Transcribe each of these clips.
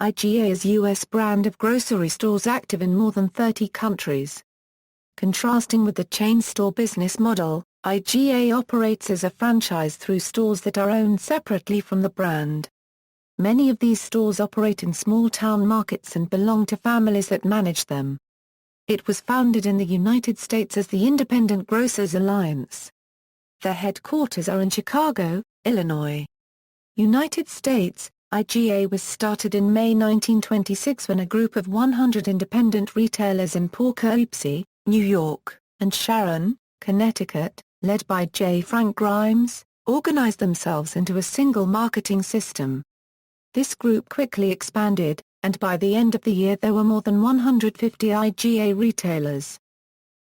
IGA is U.S. brand of grocery stores active in more than 30 countries. Contrasting with the chain store business model, IGA operates as a franchise through stores that are owned separately from the brand. Many of these stores operate in small-town markets and belong to families that manage them. It was founded in the United States as the Independent Grocers Alliance. Their headquarters are in Chicago, Illinois. United States, IGA was started in May 1926 when a group of 100 independent retailers in Poughkeepsie, New York, and Sharon, Connecticut, led by J. Frank Grimes, organized themselves into a single marketing system. This group quickly expanded, and by the end of the year there were more than 150 IGA retailers.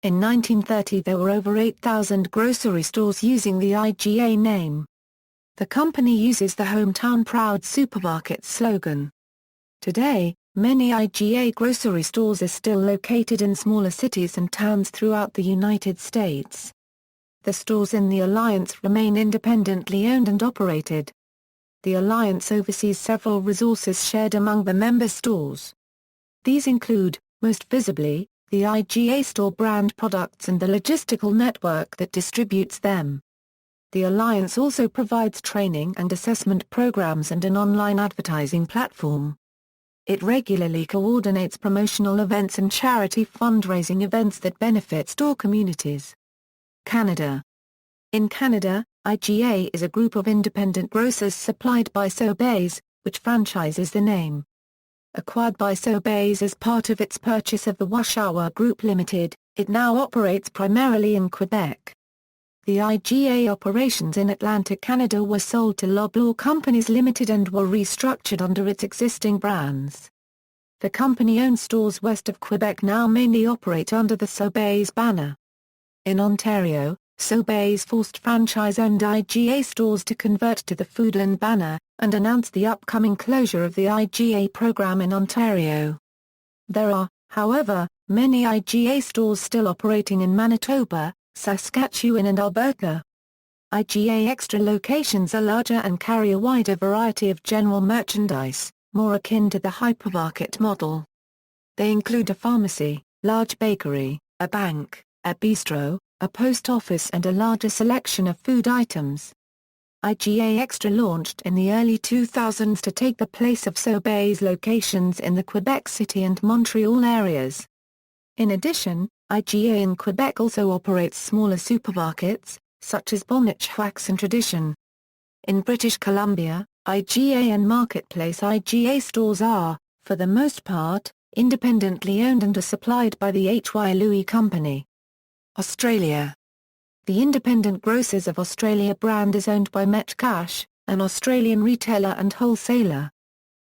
In 1930 there were over 8,000 grocery stores using the IGA name. The company uses the Hometown Proud Supermarket slogan. Today, many IGA grocery stores are still located in smaller cities and towns throughout the United States. The stores in the Alliance remain independently owned and operated. The Alliance oversees several resources shared among the member stores. These include, most visibly, the IGA store brand products and the logistical network that distributes them. The Alliance also provides training and assessment programs and an online advertising platform. It regularly coordinates promotional events and charity fundraising events that benefit store communities. Canada. In Canada, IGA is a group of independent grocers supplied by Sobeys, which franchises the name. Acquired by Sobeys as part of its purchase of the Washawa Group Limited, it now operates primarily in Quebec. The IGA operations in Atlantic Canada were sold to Loblaw Companies Limited and were restructured under its existing brands. The company-owned stores west of Quebec now mainly operate under the Sobeys banner. In Ontario, Sobeys forced franchise-owned IGA stores to convert to the Foodland banner, and announced the upcoming closure of the IGA program in Ontario. There are, however, many IGA stores still operating in Manitoba, Saskatchewan and Alberta. IGA Extra locations are larger and carry a wider variety of general merchandise, more akin to the hypermarket model. They include a pharmacy, large bakery, a bank, a bistro, a post office and a larger selection of food items. IGA Extra launched in the early 2000s to take the place of Sobeys locations in the Quebec City and Montreal areas. In addition, IGA in Quebec also operates smaller supermarkets, such as Bonnet-Schwacks and Tradition. In British Columbia, IGA and Marketplace IGA stores are, for the most part, independently owned and are supplied by the H.Y. Louis Company. Australia. The Independent Grocers of Australia brand is owned by Metcash, an Australian retailer and wholesaler.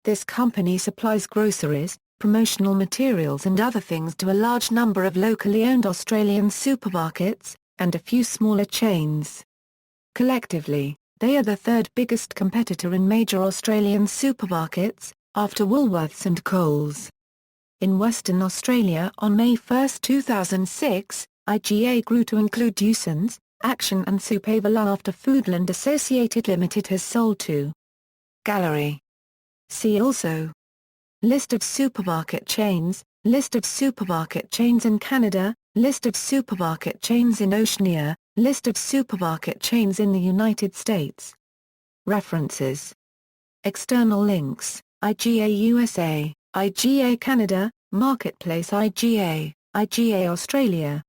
This company supplies groceries, promotional materials and other things to a large number of locally owned Australian supermarkets, and a few smaller chains. Collectively, they are the third biggest competitor in major Australian supermarkets, after Woolworths and Coles. In Western Australia on May 1, 2006, IGA grew to include Dewsons, Action and Supervalu after Foodland Associated Limited has sold to Gallery. See also: List of supermarket chains, List of supermarket chains in Canada, List of supermarket chains in Oceania, List of supermarket chains in the United States. References. External links: IGA USA, IGA Canada, Marketplace IGA, IGA Australia.